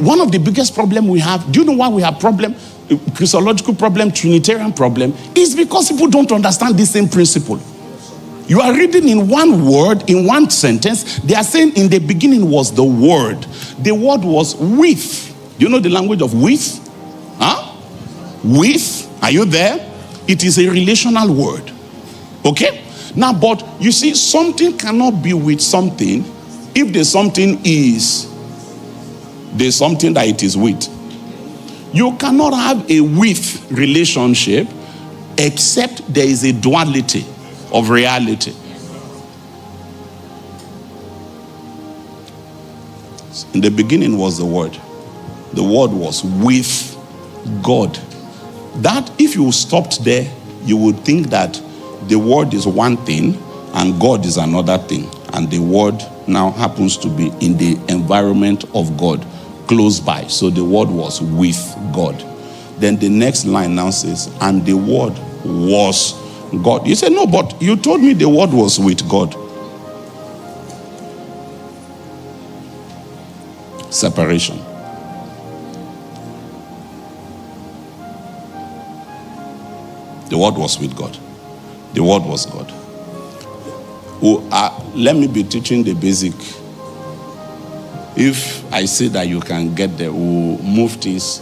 one of the biggest problem we have, do you know why we have problem, Christological problem, Trinitarian problem, is because people don't understand the same principle. You are reading in one word, in one sentence, they are saying in the beginning was the Word. The Word was with. Do you know the language of with? Huh? With. Are you there? It is a relational word. Okay? Now, but you see, something cannot be with something if the something is, there's something that it is with. You cannot have a with relationship except there is a duality of reality. In the beginning was the Word. The Word was with God. That, if you stopped there, you would think that the Word is one thing and God is another thing. And the Word now happens to be in the environment of God, close by. So the Word was with God. Then the next line now says, and the Word was God. You say, no, but you told me the Word was with God. Separation. The Word was with God. The Word was God. Let me be teaching the basic. If I say that you can get there, we'll move things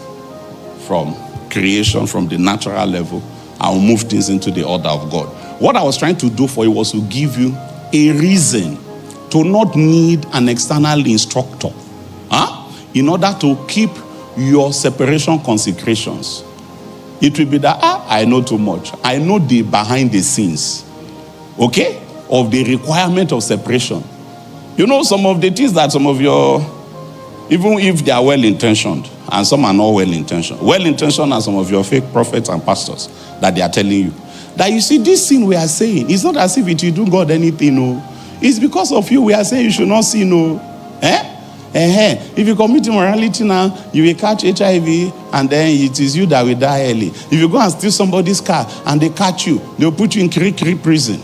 from creation, from the natural level. I'll move things into the order of God. What I was trying to do for you was to give you a reason to not need an external instructor, in order to keep your separation consecrations. It will be that, I know too much. I know the behind the scenes, okay, of the requirement of separation. You know, some of the things that some of your, even if they are well-intentioned, and some are not well-intentioned. Well-intentioned are some of your fake prophets and pastors that they are telling you. That you see, this sin we are saying, it's not as if it will do God anything, no. It's because of you we are saying you should not sin, no. If you commit immorality now, you will catch HIV, and then it is you that will die early. If you go and steal somebody's car, and they catch you, they will put you in Kiri prison.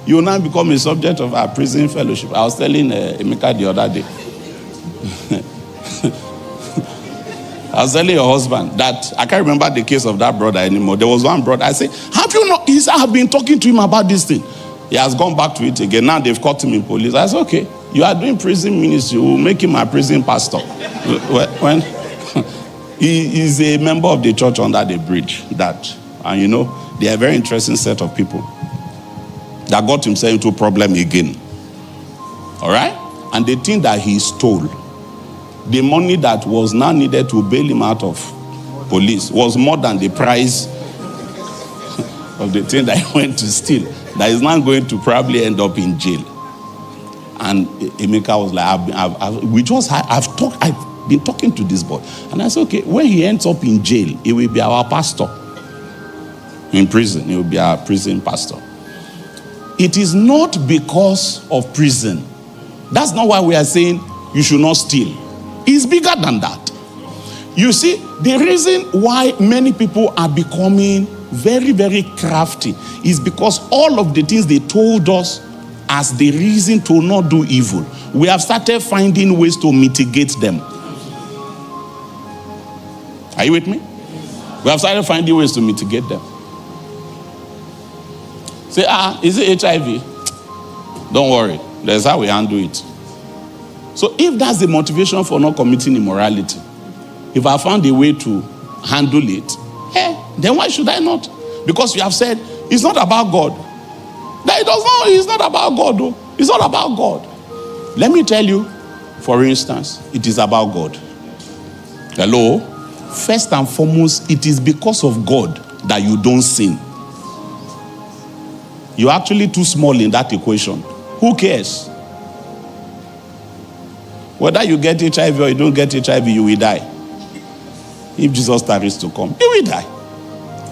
You will now become a subject of our prison fellowship. I was telling Emeka the other day. I was telling your husband that I can't remember the case of that brother anymore. There was one brother. I said, have you not? He said, I have been talking to him about this thing. He has gone back to it again. Now they've caught him in police. I said, okay, you are doing prison ministry. We'll make him a prison pastor. When he is a member of the church under the bridge. And you know, they are a very interesting set of people that got himself into a problem again. All right? And they think that he stole. The money that was now needed to bail him out of police was more than the price of the thing that he went to steal. That is now going to probably end up in jail. And Emeka was like, I've been talking to this boy. And I said, okay, when he ends up in jail, he will be our pastor. In prison, he will be our prison pastor. It is not because of prison. That's not why we are saying you should not steal. It's bigger than that. You see, the reason why many people are becoming very, very crafty is because all of the things they told us as the reason to not do evil, we have started finding ways to mitigate them. Are you with me? We have started finding ways to mitigate them. Say, is it HIV? Don't worry. That's how we handle it. So if that's the motivation for not committing immorality, if I found a way to handle it, then why should I not? Because you have said, it's not about God. It's not about God, though. It's not about God. Let me tell you, for instance, it is about God. Hello? First and foremost, it is because of God that you don't sin. You're actually too small in that equation. Who cares? Whether you get HIV or you don't get HIV, you will die. If Jesus tarries to come, you will die.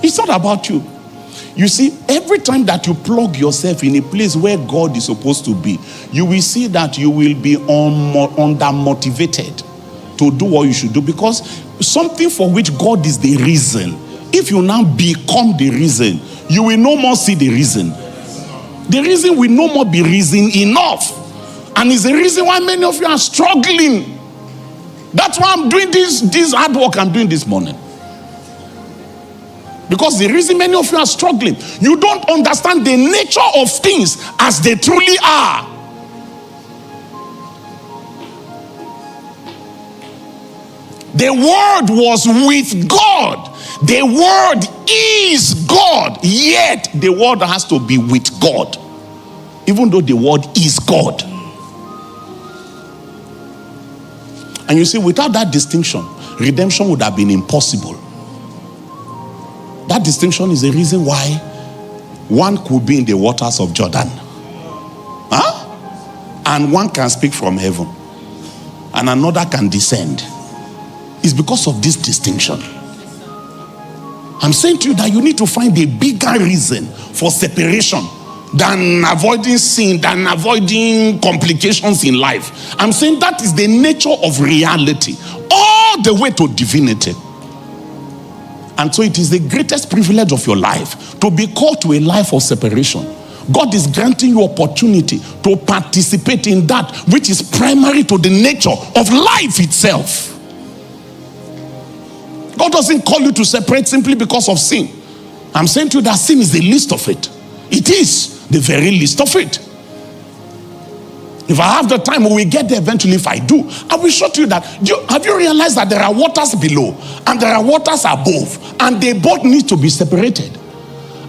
It's not about you. You see, every time that you plug yourself in a place where God is supposed to be, you will see that you will be under-motivated to do what you should do, because something for which God is the reason, if you now become the reason, you will no more see the reason. The reason will no more be reason enough. And it's the reason why many of you are struggling. That's why I'm doing this hard work I'm doing this morning. Because the reason many of you are struggling, you don't understand the nature of things as they truly are. The Word was with God. The Word is God. Yet the Word has to be with God. Even though the Word is God. And you see, without that distinction, redemption would have been impossible. That distinction is the reason why one could be in the waters of Jordan. And one can speak from heaven. And another can descend. It's because of this distinction. I'm saying to you that you need to find a bigger reason for separation than avoiding sin, than avoiding complications in life. I'm saying that is the nature of reality, all the way to divinity. And so it is the greatest privilege of your life to be called to a life of separation. God is granting you opportunity to participate in that which is primary to the nature of life itself. God doesn't call you to separate simply because of sin. I'm saying to you that sin is the least of it. It is the very least of it. If I have the time, we will get there eventually. If I do, I will show to you that. Have you realized that there are waters below and there are waters above, and they both need to be separated?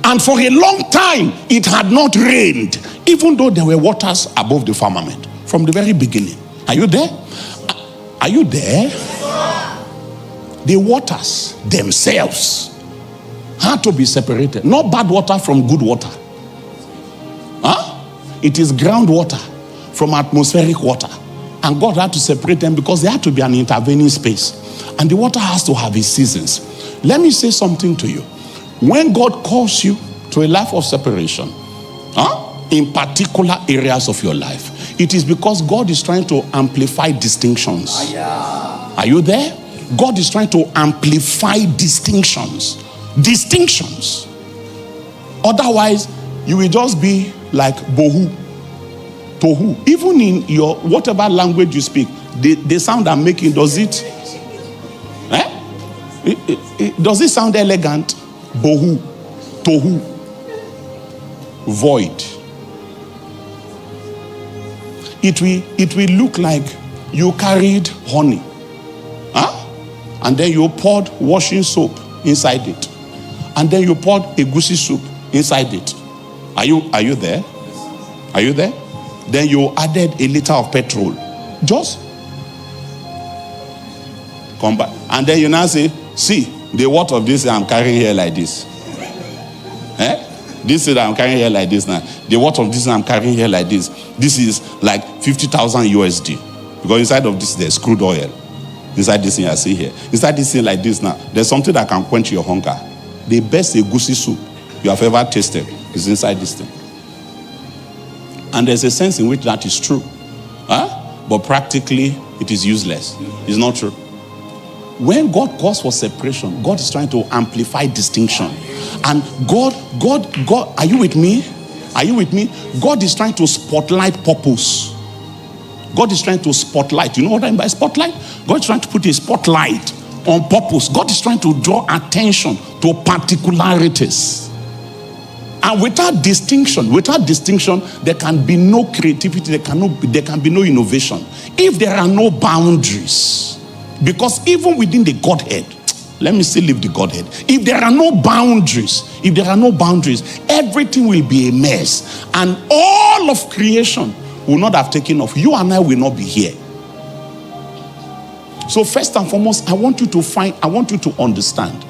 And for a long time, it had not rained, even though there were waters above the firmament from the very beginning. Are you there? Are you there? The waters themselves had to be separated. Not bad water from good water. It is groundwater from atmospheric water. And God had to separate them because there had to be an intervening space. And the water has to have its seasons. Let me say something to you. When God calls you to a life of separation, in particular areas of your life, it is because God is trying to amplify distinctions. Are you there? God is trying to amplify distinctions. Distinctions. Otherwise, you will just be like bohu, tohu. Even in your whatever language you speak, the sound I'm making, does it does it sound elegant? Bohu, tohu, void. It will look like you carried honey, and then you poured washing soap inside it, and then you poured egusi soup inside it. Are you there? Are you there? Then you added a liter of petrol. Just come back. And then you now say, see, the water of this I'm carrying here like this. This is that I'm carrying here like this now. The water of this I'm carrying here like this. This is like 50,000 USD. Because inside of this there's crude oil. Inside this thing I see here. Inside this thing like this now, there's something that can quench your hunger. The best egusi soup you have ever tasted is inside this thing. And there's a sense in which that is true. But practically, it is useless. It's not true. When God calls for separation, God is trying to amplify distinction. And God, are you with me? Are you with me? God is trying to spotlight purpose. God is trying to spotlight. You know what I mean by spotlight? God is trying to put a spotlight on purpose. God is trying to draw attention to particularities. And without distinction, there can be no creativity, there can be no innovation. If there are no boundaries, because even within the Godhead, let me still leave the Godhead. If there are no boundaries, everything will be a mess. And all of creation will not have taken off. You and I will not be here. So first and foremost, I want you to understand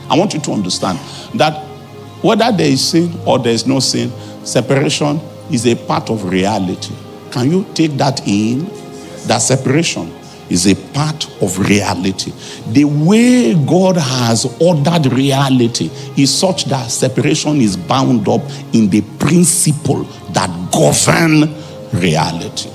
that whether there is sin or there is no sin, separation is a part of reality. Can you take that in? That separation is a part of reality. The way God has ordered reality is such that separation is bound up in the principle that govern reality.